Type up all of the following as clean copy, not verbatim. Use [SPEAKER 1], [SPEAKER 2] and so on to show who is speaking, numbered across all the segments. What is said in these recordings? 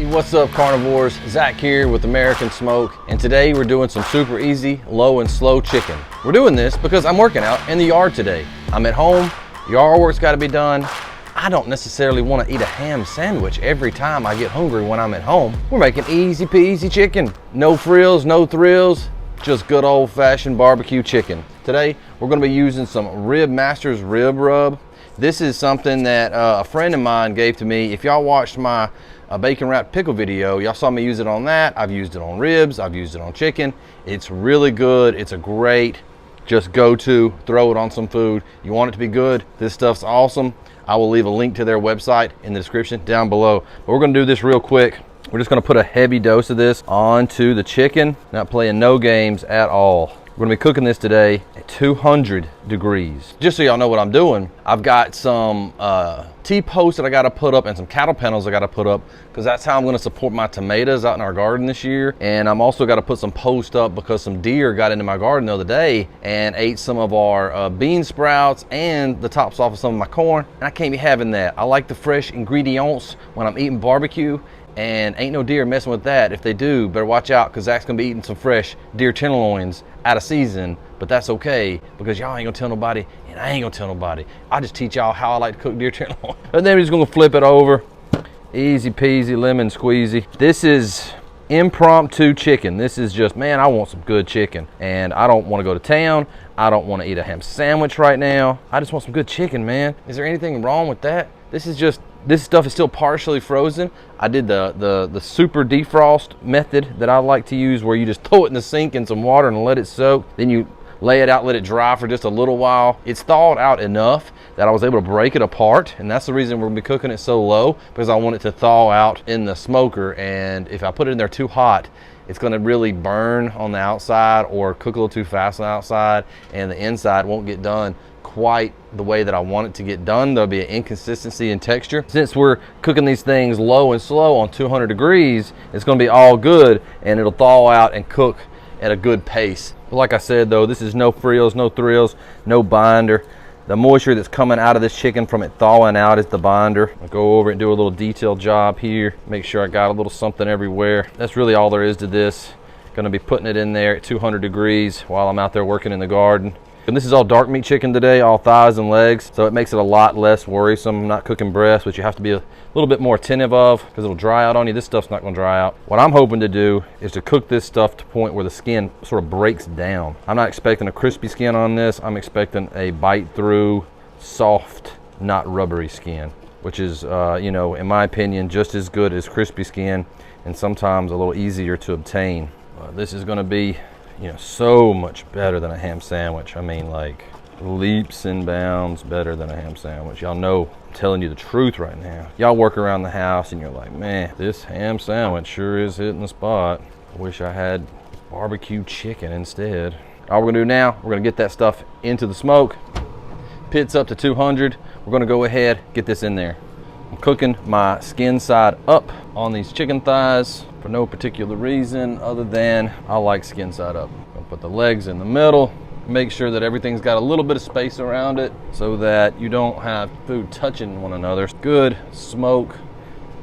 [SPEAKER 1] What's up, carnivores? Zach here with American Smoke, and today we're doing some super easy, low and slow chicken. We're doing this because I'm working out in the yard today. I'm at home, yard work's gotta be done. I don't necessarily wanna eat a ham sandwich every time I get hungry when I'm at home. We're making easy peasy chicken. No frills, no thrills, just good old fashioned barbecue chicken. Today, we're gonna be using some Rib Masters rib rub. This is something that a friend of mine gave to me. If y'all watched my bacon wrapped pickle video, y'all saw me use it on that. I've used it on ribs, I've used it on chicken. It's really good. It's a great just go-to, throw it on some food. You want it to be good, this stuff's awesome. I will leave a link to their website in the description down below. But we're gonna do this real quick. We're just gonna put a heavy dose of this onto the chicken, not playing no games at all. We're gonna be cooking this today at 200 degrees. Just so y'all know what I'm doing, I've got some T-posts that I gotta put up and some cattle panels I gotta put up, because that's how I'm gonna support my tomatoes out in our garden this year. And I'm also gotta put some posts up because some deer got into my garden the other day and ate some of our bean sprouts and the tops off of some of my corn. And I can't be having that. I like the fresh ingredients when I'm eating barbecue. And ain't no deer messing with that. If they do, better watch out, because Zach's gonna be eating some fresh deer tenderloins out of season. But that's okay, because y'all ain't gonna tell nobody, and I ain't gonna tell nobody. I just teach y'all how I like to cook deer tenderloin. And then we're just gonna flip it over. Easy peasy, lemon squeezy. This is impromptu chicken. This is just, man, I want some good chicken. And I don't wanna go to town. I don't wanna eat a ham sandwich right now. I just want some good chicken, man. Is there anything wrong with that? This stuff is still partially frozen. I did the super defrost method that I like to use, where you just throw it in the sink in some water and let it soak. Then you lay it out, let it dry for just a little while. It's thawed out enough that I was able to break it apart. And that's the reason we're gonna be cooking it so low, because I want it to thaw out in the smoker. And if I put it in there too hot, it's gonna really burn on the outside or cook a little too fast on the outside, and the inside won't get done quite the way that I want it to get done. There'll be an inconsistency in texture. Since we're cooking these things low and slow on 200 degrees, it's gonna be all good and it'll thaw out and cook at a good pace. But like I said though, this is no frills, no thrills, no binder. The moisture that's coming out of this chicken from it thawing out is the binder. I'll go over and do a little detailed job here. Make sure I got a little something everywhere. That's really all there is to this. Gonna be putting it in there at 200 degrees while I'm out there working in the garden. And this is all dark meat chicken today, all thighs and legs, so it makes it a lot less worrisome. I'm not cooking breast, which you have to be a little bit more attentive of, because it'll dry out on you. This stuff's not gonna dry out. What I'm hoping to do is to cook this stuff to the point where the skin sort of breaks down. I'm not expecting a crispy skin on this. I'm expecting a bite through, soft, not rubbery skin, which is, you know, in my opinion, just as good as crispy skin, and sometimes a little easier to obtain. This is gonna be, you know, so much better than a ham sandwich. I mean, like leaps and bounds better than a ham sandwich. Y'all know I'm telling you the truth right now. Y'all work around the house and you're like, man, this ham sandwich sure is hitting the spot. I wish I had barbecue chicken instead. All we're gonna do now, we're gonna get that stuff into the smoke. Pit's up to 200. We're gonna go ahead, get this in there. I'm cooking my skin side up on these chicken thighs for no particular reason other than I like skin side up. I'm gonna put the legs in the middle, make sure that everything's got a little bit of space around it so that you don't have food touching one another. Good smoke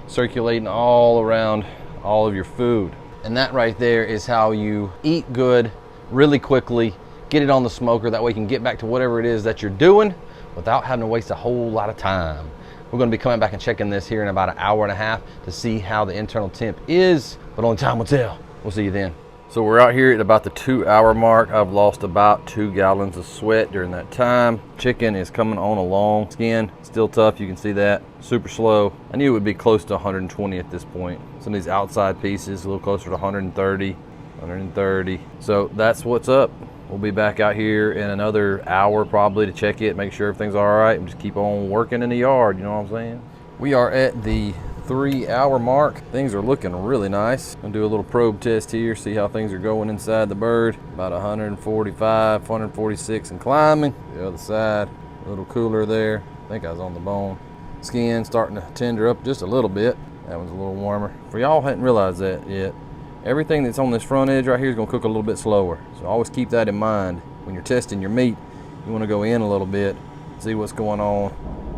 [SPEAKER 1] circulating all around all of your food. And that right there is how you eat good really quickly, get it on the smoker, that way you can get back to whatever it is that you're doing without having to waste a whole lot of time. We're gonna be coming back and checking this here in about an hour and a half to see how the internal temp is, but only time will tell. We'll see you then. So we're out here at about the 2 hour mark. I've lost about 2 gallons of sweat during that time. Chicken is coming on along. Skin, still tough, you can see that. Super slow. I knew it would be close to 120 at this point. Some of these outside pieces, a little closer to 130, 130. So that's what's up. We'll be back out here in another hour probably to check it, make sure everything's all right, and just keep on working in the yard, you know what I'm saying? We are at the 3 hour mark. Things are looking really nice. Gonna do a little probe test here, see how things are going inside the bird. About 145, 146 and climbing. The other side, a little cooler there. I think I was on the bone. Skin starting to tender up just a little bit. That one's a little warmer. For y'all hadn't realized that yet, everything that's on this front edge right here is gonna cook a little bit slower. So always keep that in mind. When you're testing your meat, you wanna go in a little bit, see what's going on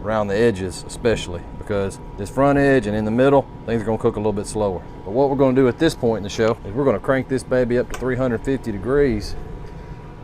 [SPEAKER 1] around the edges especially, because this front edge and in the middle, things are gonna cook a little bit slower. But what we're gonna do at this point in the show is we're gonna crank this baby up to 350 degrees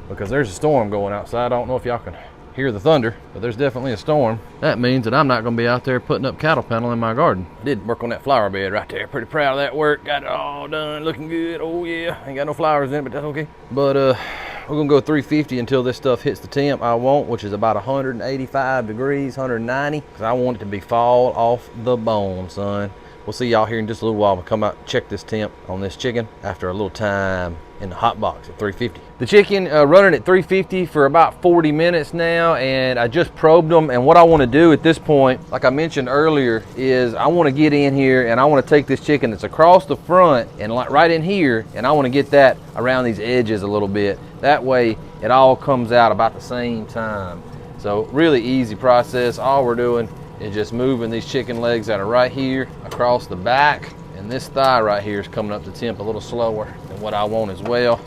[SPEAKER 1] because there's a storm going outside. I don't know if y'all can hear the thunder, but there's definitely a storm. That means that I'm not gonna be out there putting up cattle panel in my garden. I did work on that flower bed right there. Pretty proud of that work. Got it all done, looking good. Oh yeah, ain't got no flowers in it, but that's okay. But we're gonna go 350 until this stuff hits the temp I want, which is about 185 degrees, 190, because I want it to be fall off the bone, son. We'll see y'all here in just a little while. We'll come out and check this temp on this chicken after a little time in the hot box at 350. The chicken running at 350 for about 40 minutes now, and I just probed them. And what I want to do at this point, like I mentioned earlier, is I want to get in here and I want to take this chicken that's across the front and like right in here, and I want to get that around these edges a little bit. That way it all comes out about the same time. So really easy process. All we're doing is just moving these chicken legs that are right here across the back, and this thigh right here is coming up to temp a little slower than what I want as well.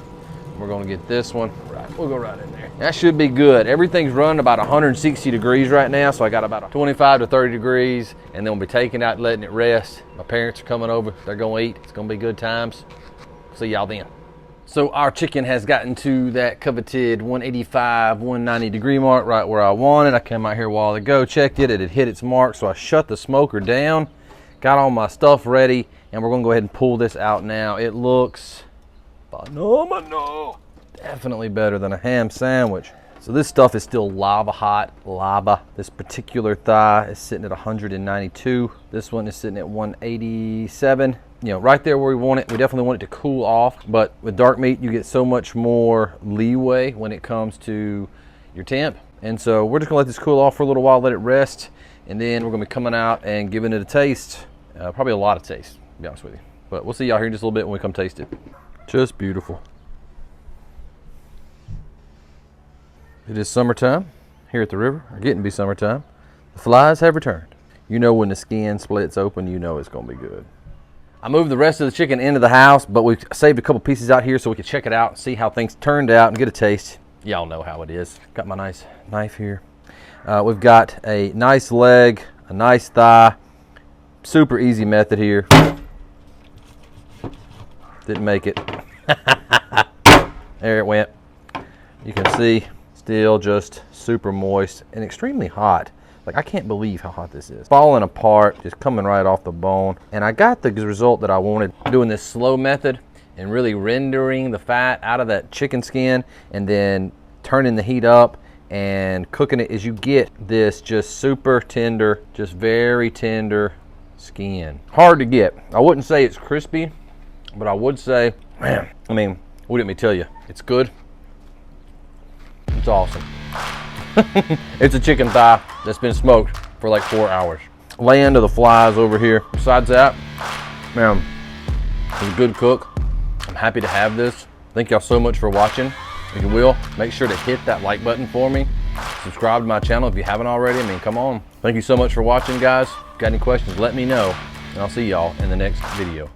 [SPEAKER 1] We're gonna get this one right. We'll go right in there. That should be good. Everything's running about 160 degrees right now, so I got about 25 to 30 degrees, and then we'll be taking out and letting it rest. My parents are coming over. They're gonna eat. It's gonna be good times. See y'all then. So our chicken has gotten to that coveted 185, 190 degree mark, right where I wanted. I came out here a while ago, checked it, it had hit its mark, so I shut the smoker down, got all my stuff ready, and we're gonna go ahead and pull this out now. It looks phenomenal. Definitely better than a ham sandwich. So this stuff is still lava hot, lava. This particular thigh is sitting at 192. This one is sitting at 187. You know, right there where we want it. We definitely want it to cool off, but with dark meat, you get so much more leeway when it comes to your temp. And so we're just gonna let this cool off for a little while, let it rest, and then we're gonna be coming out and giving it a taste. Probably a lot of taste, to be honest with you. But we'll see y'all here in just a little bit when we come taste it. Just beautiful. It is summertime here at the river, or getting to be summertime. The flies have returned. You know when the skin splits open, you know it's gonna be good. I moved the rest of the chicken into the house, but we saved a couple pieces out here so we could check it out and see how things turned out and get a taste. Y'all know how it is. Got my nice knife here. We've got a nice leg, a nice thigh. Super easy method here. Didn't make it. There it went. You can see, still just super moist and extremely hot. Like, I can't believe how hot this is. Falling apart, just coming right off the bone. And I got the result that I wanted doing this slow method and really rendering the fat out of that chicken skin and then turning the heat up and cooking it as you get this just super tender, just very tender skin. Hard to get. I wouldn't say it's crispy, but I would say, man, I mean, what did me tell you? It's good. It's awesome. It's a chicken thigh that's been smoked for like 4 hours. Land of the flies over here. Besides that, man, it's a good cook. I'm happy to have this. Thank y'all so much for watching. If you will, make sure to hit that like button for me. Subscribe to my channel if you haven't already. I mean, come on. Thank you so much for watching, guys. Got any questions, let me know, and I'll see y'all in the next video.